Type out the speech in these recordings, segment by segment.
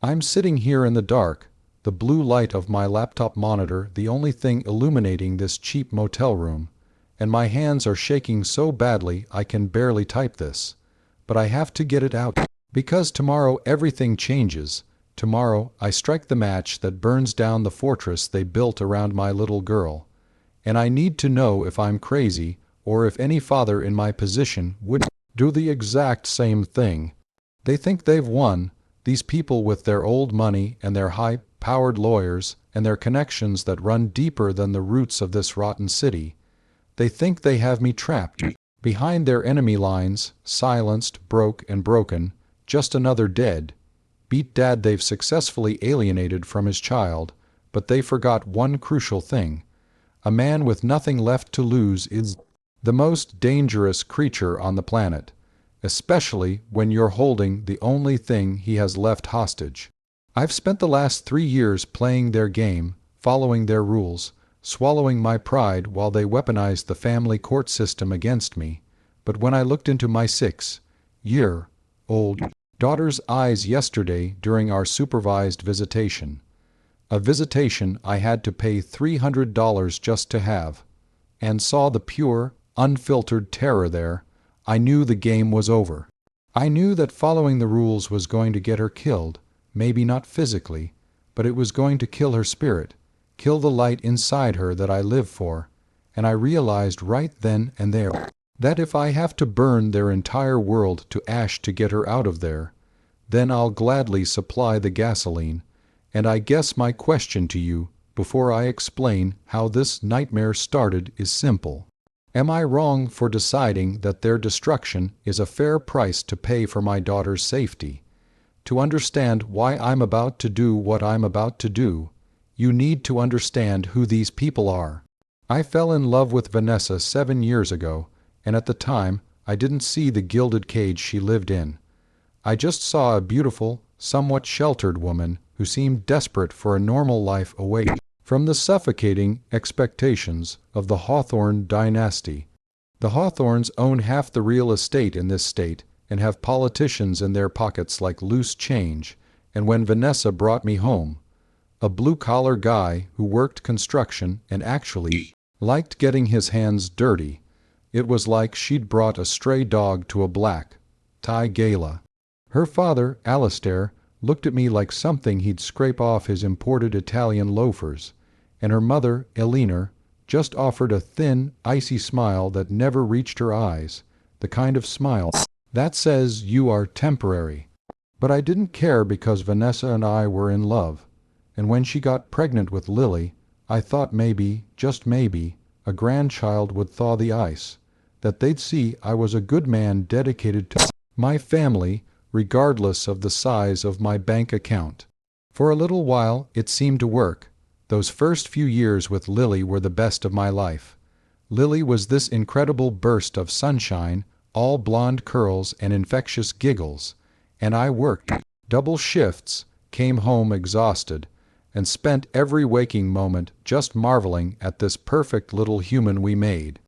I'm sitting here in the dark, the blue light of my laptop monitor the only thing illuminating this cheap motel room, and my hands are shaking so badly I can barely type this. But I have to get it out, because tomorrow everything changes. Tomorrow I strike the match that burns down the fortress they built around my little girl. And I need to know if I'm crazy, or if any father in my position would do the exact same thing. They think they've won, these people with their old money and their high-powered lawyers and their connections that run deeper than the roots of this rotten city. They think they have me trapped behind their enemy lines, silenced, broke, and broken, just another dead, beat dad they've successfully alienated from his child, but they forgot one crucial thing. A man with nothing left to lose is the most dangerous creature on the planet, especially when you're holding the only thing he has left hostage. I've spent the last 3 years playing their game, following their rules, swallowing my pride while they weaponized the family court system against me. But when I looked into my 6-year-old daughter's eyes yesterday during our supervised visitation, a visitation I had to pay $300 just to have, and saw the pure, unfiltered terror there, I knew the game was over. I knew that following the rules was going to get her killed, maybe not physically, but it was going to kill her spirit, kill the light inside her that I live for, and I realized right then and there that if I have to burn their entire world to ash to get her out of there, then I'll gladly supply the gasoline. And I guess my question to you, before I explain how this nightmare started, is simple. Am I wrong for deciding that their destruction is a fair price to pay for my daughter's safety? To understand why I'm about to do what I'm about to do, you need to understand who these people are. I fell in love with Vanessa 7 years ago, and at the time, I didn't see the gilded cage she lived in. I just saw a beautiful, somewhat sheltered woman who seemed desperate for a normal life away from the suffocating expectations of the Hawthorne dynasty. The Hawthornes own half the real estate in this state and have politicians in their pockets like loose change, and when Vanessa brought me home, a blue-collar guy who worked construction and actually liked getting his hands dirty, it was like she'd brought a stray dog to a black-tie gala. Her father, Alistair, looked at me like something he'd scrape off his imported Italian loafers, and her mother, Eleanor, just offered a thin, icy smile that never reached her eyes, the kind of smile that says you are temporary. But I didn't care because Vanessa and I were in love, and when she got pregnant with Lily, I thought maybe, just maybe, a grandchild would thaw the ice, that they'd see I was a good man dedicated to my family, regardless of the size of my bank account. For a little while it seemed to work. Those first few years with Lily were the best of my life. Lily was this incredible burst of sunshine, all blonde curls and infectious giggles, and I worked double shifts, came home exhausted, and spent every waking moment just marveling at this perfect little human we made.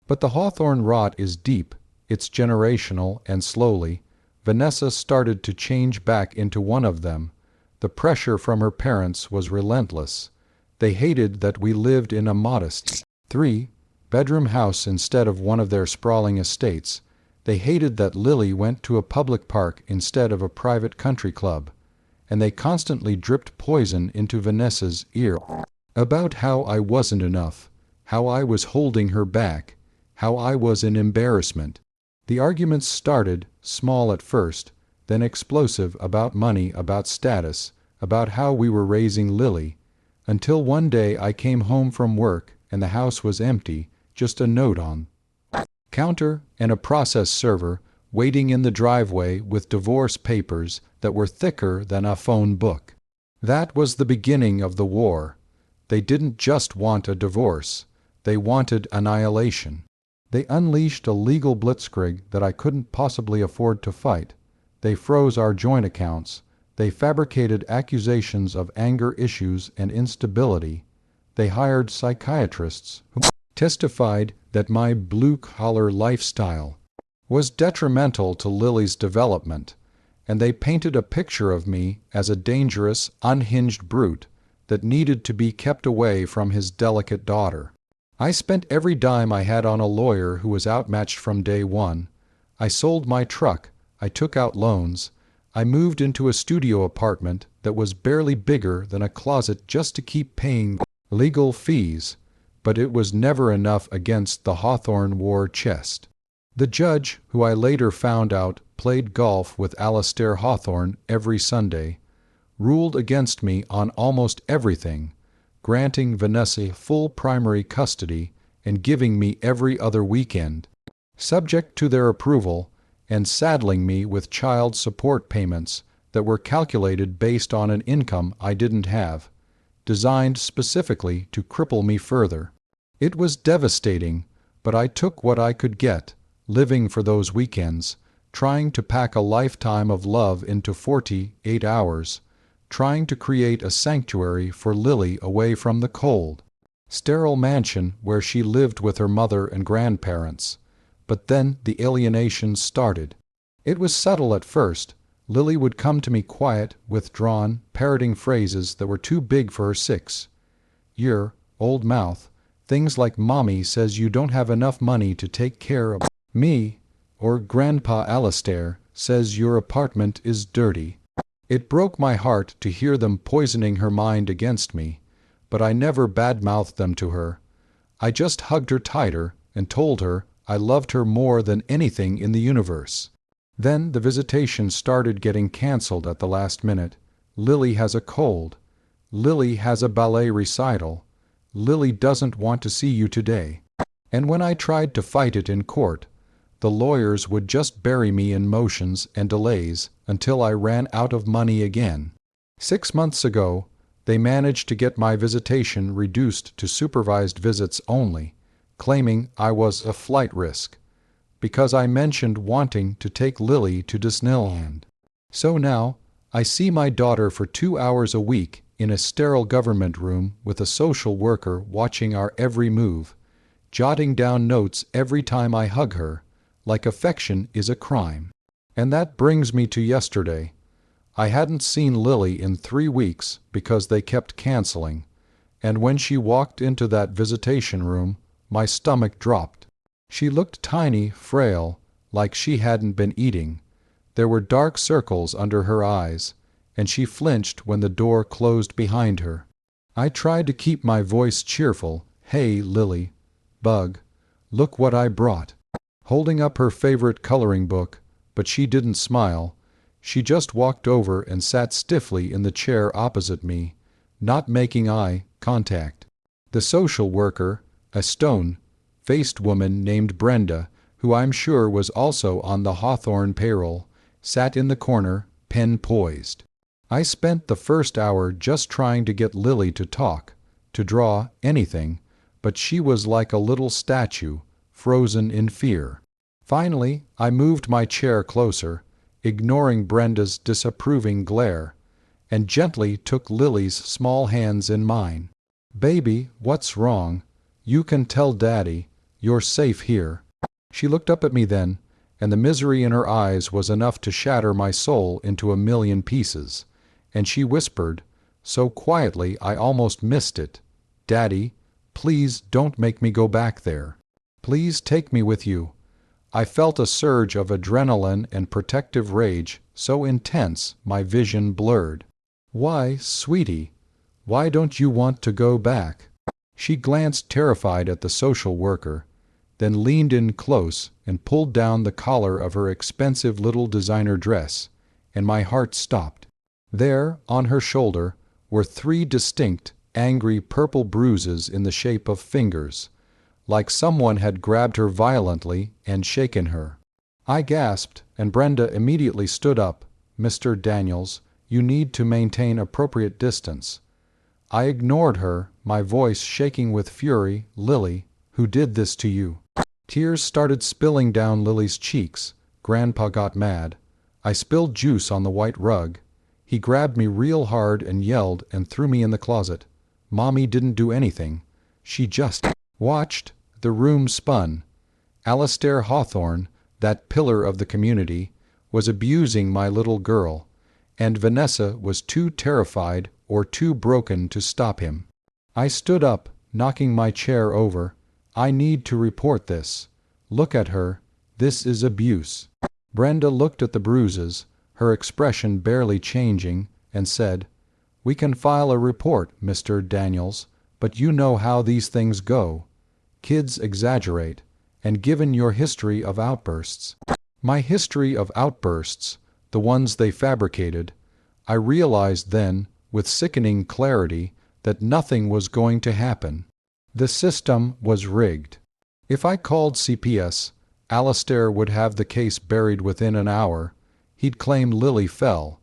But the Hawthorne rot is deep, it's generational, and slowly, Vanessa started to change back into one of them. The pressure from her parents was relentless. They hated that we lived in a modest 3-bedroom house instead of one of their sprawling estates. They hated that Lily went to a public park instead of a private country club. And they constantly dripped poison into Vanessa's ear about how I wasn't enough, how I was holding her back, how I was an embarrassment. The arguments started, small at first, then explosive, about money, about status, about how we were raising Lily, until one day I came home from work and the house was empty, just a note on counter and a process server waiting in the driveway with divorce papers that were thicker than a phone book. That was the beginning of the war. They didn't just want a divorce. They wanted annihilation. They unleashed a legal blitzkrieg that I couldn't possibly afford to fight. They froze our joint accounts. They fabricated accusations of anger issues and instability. They hired psychiatrists who testified that my blue-collar lifestyle was detrimental to Lily's development, and they painted a picture of me as a dangerous, unhinged brute that needed to be kept away from his delicate daughter. I spent every dime I had on a lawyer who was outmatched from day one. I sold my truck, I took out loans, I moved into a studio apartment that was barely bigger than a closet just to keep paying legal fees, but it was never enough against the Hawthorne war chest. The judge, who I later found out played golf with Alistair Hawthorne every Sunday, ruled against me on almost everything, granting Vanessa full primary custody and giving me every other weekend, subject to their approval, and saddling me with child support payments that were calculated based on an income I didn't have, designed specifically to cripple me further. It was devastating, but I took what I could get, living for those weekends, trying to pack a lifetime of love into 48 hours, trying to create a sanctuary for Lily away from the cold, sterile mansion where she lived with her mother and grandparents. But then the alienation started. It was subtle at first. Lily would come to me quiet, withdrawn, parroting phrases that were too big for her 6-year-old mouth. Things like "Mommy says you don't have enough money to take care of me," or "Grandpa Alistair says your apartment is dirty." It broke my heart to hear them poisoning her mind against me, but I never badmouthed them to her. I just hugged her tighter and told her I loved her more than anything in the universe. Then the visitation started getting canceled at the last minute. Lily has a cold. Lily has a ballet recital. Lily doesn't want to see you today. And when I tried to fight it in court, the lawyers would just bury me in motions and delays until I ran out of money again. 6 months ago, they managed to get my visitation reduced to supervised visits only, claiming I was a flight risk, because I mentioned wanting to take Lily to Disneyland. So now, I see my daughter for 2 hours a week in a sterile government room with a social worker watching our every move, jotting down notes every time I hug her, like affection is a crime. And that brings me to yesterday. I hadn't seen Lily in 3 weeks because they kept canceling, and when she walked into that visitation room, my stomach dropped. She looked tiny, frail, like she hadn't been eating. There were dark circles under her eyes, and she flinched when the door closed behind her. I tried to keep my voice cheerful. "Hey, Lily, bug, look what I brought," holding up her favorite coloring book, but she didn't smile. She just walked over and sat stiffly in the chair opposite me, not making eye contact. The social worker, a stone-faced woman named Brenda, who I'm sure was also on the Hawthorne payroll, sat in the corner, pen poised. I spent the first hour just trying to get Lily to talk, to draw, anything, but she was like a little statue, frozen in fear. Finally, I moved my chair closer, ignoring Brenda's disapproving glare, and gently took Lily's small hands in mine. "Baby, what's wrong? You can tell Daddy. You're safe here." She looked up at me then, and the misery in her eyes was enough to shatter my soul into a million pieces, and she whispered, so quietly I almost missed it, "Daddy, please don't make me go back there. Please take me with you." I felt a surge of adrenaline and protective rage so intense my vision blurred. "Why, sweetie, why don't you want to go back?" She glanced terrified at the social worker, then leaned in close and pulled down the collar of her expensive little designer dress, and my heart stopped. There, on her shoulder, were 3 distinct, angry purple bruises in the shape of fingers, like someone had grabbed her violently and shaken her. I gasped, and Brenda immediately stood up. "Mr. Daniels, you need to maintain appropriate distance." I ignored her, my voice shaking with fury. "Lily, who did this to you?" Tears started spilling down Lily's cheeks. Grandpa got mad. I spilled juice on the white rug. He grabbed me real hard and yelled and threw me in the closet. Mommy didn't do anything. She just watched. The room spun. Alistair Hawthorne, that pillar of the community, was abusing my little girl, and Vanessa was too terrified or too broken to stop him. I stood up, knocking my chair over. I need to report this. Look at her. This is abuse. Brenda looked at the bruises, her expression barely changing, and said, "We can file a report, Mr. Daniels, but you know how these things go. Kids exaggerate, and given your history of outbursts." My history of outbursts, the ones they fabricated, I realized then, with sickening clarity, that nothing was going to happen. The system was rigged. If I called CPS, Alistair would have the case buried within an hour. He'd claim Lily fell.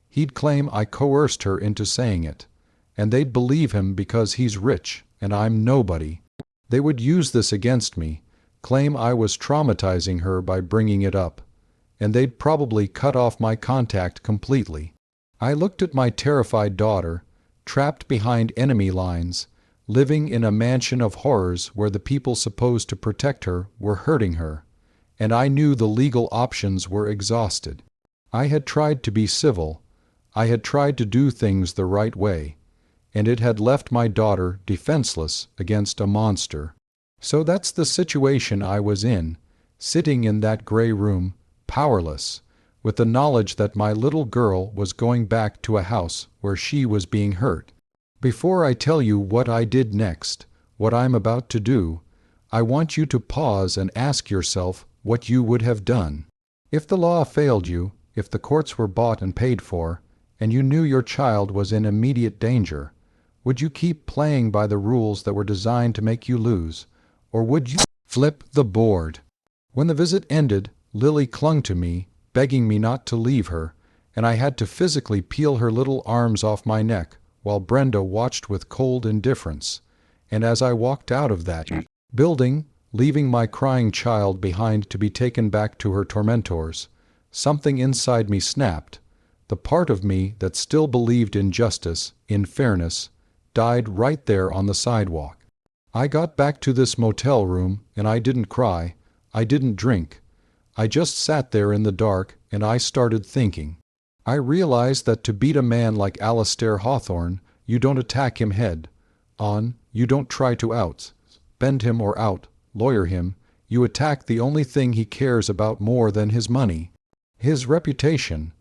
He'd claim I coerced her into saying it. And they'd believe him because he's rich and I'm nobody. They would use this against me, claim I was traumatizing her by bringing it up. And they'd probably cut off my contact completely. I looked at my terrified daughter, trapped behind enemy lines, living in a mansion of horrors where the people supposed to protect her were hurting her, and I knew the legal options were exhausted. I had tried to be civil. I had tried to do things the right way, and it had left my daughter defenseless against a monster. So that's the situation I was in, sitting in that gray room, powerless, with the knowledge that my little girl was going back to a house where she was being hurt. Before I tell you what I did next, what I'm about to do, I want you to pause and ask yourself what you would have done. If the law failed you, if the courts were bought and paid for, and you knew your child was in immediate danger, would you keep playing by the rules that were designed to make you lose, or would you flip the board? When the visit ended, Lily clung to me, begging me not to leave her, and I had to physically peel her little arms off my neck, while Brenda watched with cold indifference. And as I walked out of that building, leaving my crying child behind to be taken back to her tormentors, something inside me snapped. The part of me that still believed in justice, in fairness, died right there on the sidewalk. I got back to this motel room, and I didn't cry, I didn't drink. I just sat there in the dark, and I started thinking. I realized that to beat a man like Alistair Hawthorne, you don't attack him head on, you don't try to bend him or lawyer him, you attack the only thing he cares about more than his money, his reputation.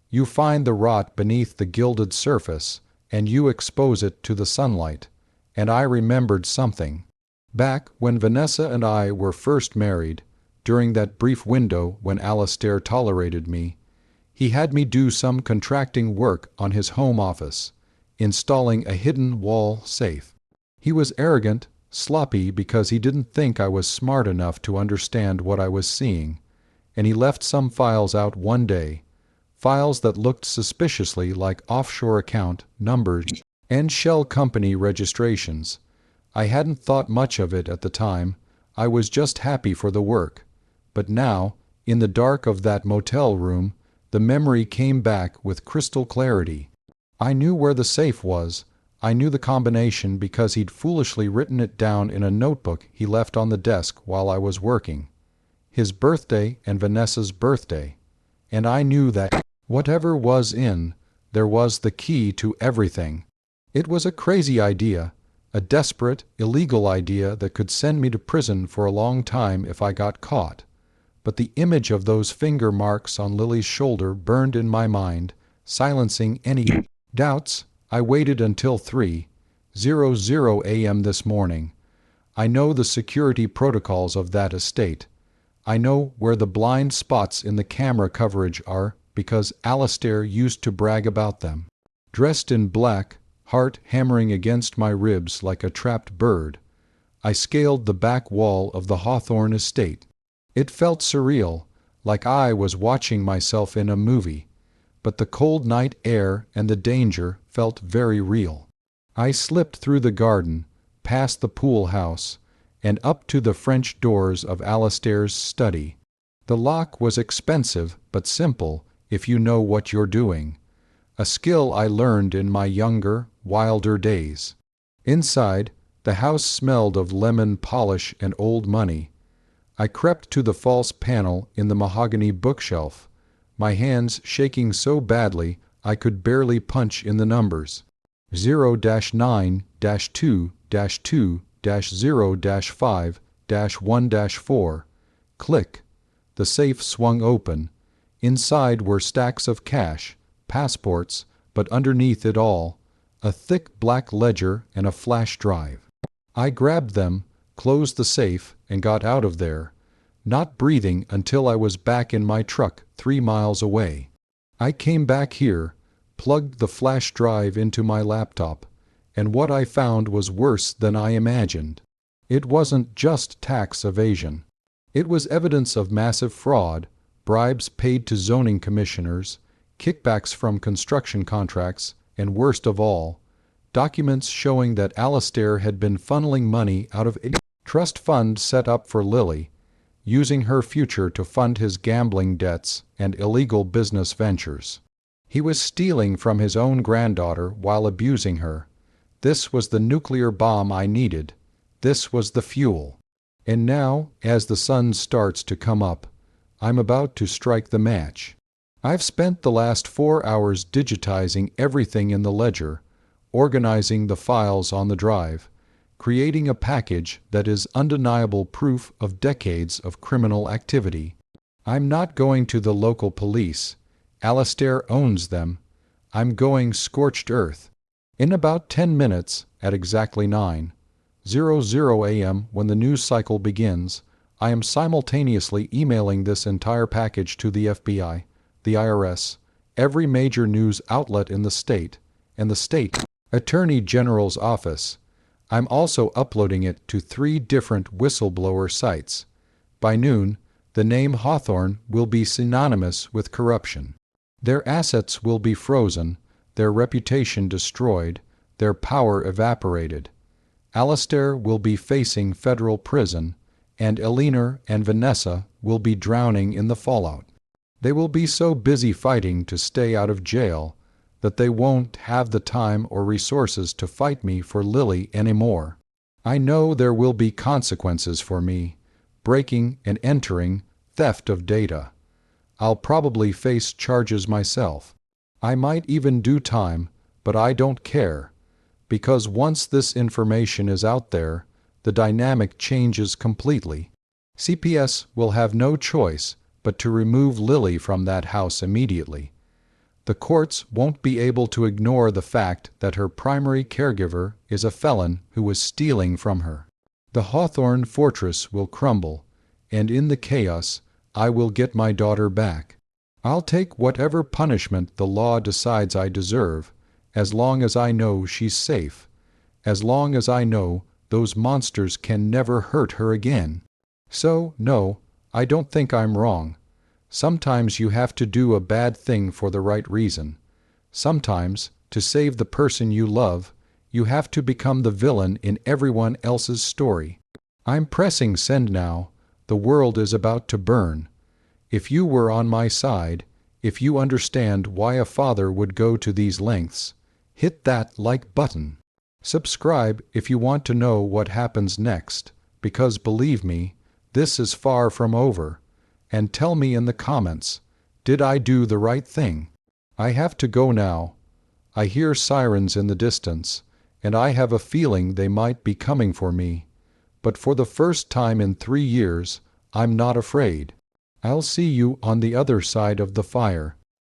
You find the rot beneath the gilded surface, and you expose it to the sunlight. And I remembered something. Back when Vanessa and I were first married, during that brief window when Alistair tolerated me, he had me do some contracting work on his home office, installing a hidden wall safe. He was arrogant, sloppy because he didn't think I was smart enough to understand what I was seeing, and he left some files out one day, files that looked suspiciously like offshore account numbers and shell company registrations. I hadn't thought much of it at the time. I was just happy for the work. But now, in the dark of that motel room, the memory came back with crystal clarity. I knew where the safe was. I knew the combination because he'd foolishly written it down in a notebook he left on the desk while I was working. His birthday and Vanessa's birthday. And I knew that whatever was in, there was the key to everything. It was a crazy idea, a desperate, illegal idea that could send me to prison for a long time if I got caught. But the image of those finger marks on Lily's shoulder burned in my mind, silencing any doubts. I waited until 3:00 a.m. this morning. I know the security protocols of that estate. I know where the blind spots in the camera coverage are because Alistair used to brag about them. Dressed in black, heart hammering against my ribs like a trapped bird, I scaled the back wall of the Hawthorne estate. It felt surreal, like I was watching myself in a movie, but the cold night air and the danger felt very real. I slipped through the garden, past the pool house, and up to the French doors of Alistair's study. The lock was expensive but simple if you know what you're doing, a skill I learned in my younger, wilder days. Inside, the house smelled of lemon polish and old money. I crept to the false panel in the mahogany bookshelf. my hands shaking so badly I could barely punch in the numbers. 0-9-2-2-0-5-1-4. Click. The safe swung open. Inside were stacks of cash, passports, but underneath it all, a thick black ledger and a flash drive. I grabbed them, closed the safe, and got out of there, not breathing until I was back in my truck 3 miles away. I came back here, plugged the flash drive into my laptop, and what I found was worse than I imagined. It wasn't just tax evasion. It was evidence of massive fraud, bribes paid to zoning commissioners, kickbacks from construction contracts, and worst of all, documents showing that Alistair had been funneling money out of a trust fund set up for Lily, using her future to fund his gambling debts and illegal business ventures. He was stealing from his own granddaughter while abusing her. This was the nuclear bomb I needed. This was the fuel. And now, as the sun starts to come up, I'm about to strike the match. I've spent the last 4 hours digitizing everything in the ledger, organizing the files on the drive, creating a package that is undeniable proof of decades of criminal activity. I'm not going to the local police. Alistair owns them. I'm going scorched earth. In about 10 minutes, at exactly 9:00 a.m. when the news cycle begins, I am simultaneously emailing this entire package to the FBI, the IRS, every major news outlet in the state, and the state Attorney General's office. I'm also uploading it to 3 different whistleblower sites. By noon, the name Hawthorne will be synonymous with corruption. Their assets will be frozen, their reputation destroyed, their power evaporated. Alistair will be facing federal prison, and Eleanor and Vanessa will be drowning in the fallout. They will be so busy fighting to stay out of jail that they won't have the time or resources to fight me for Lily anymore. I know there will be consequences for me, breaking and entering, theft of data. I'll probably face charges myself. I might even do time, but I don't care, because once this information is out there, the dynamic changes completely. CPS will have no choice but to remove Lily from that house immediately. The courts won't be able to ignore the fact that her primary caregiver is a felon who was stealing from her. The Hawthorne fortress will crumble, and in the chaos, I will get my daughter back. I'll take whatever punishment the law decides I deserve, as long as I know she's safe, as long as I know those monsters can never hurt her again. So, no, I don't think I'm wrong. Sometimes you have to do a bad thing for the right reason. Sometimes, to save the person you love, you have to become the villain in everyone else's story. I'm pressing send now. The world is about to burn. If you were on my side, if you understand why a father would go to these lengths, hit that like button. Subscribe if you want to know what happens next, because believe me, this is far from over. And tell me in the comments, did I do the right thing? I have to go now. I hear sirens in the distance, and I have a feeling they might be coming for me. But for the first time in 3 years, I'm not afraid. I'll see you on the other side of the fire.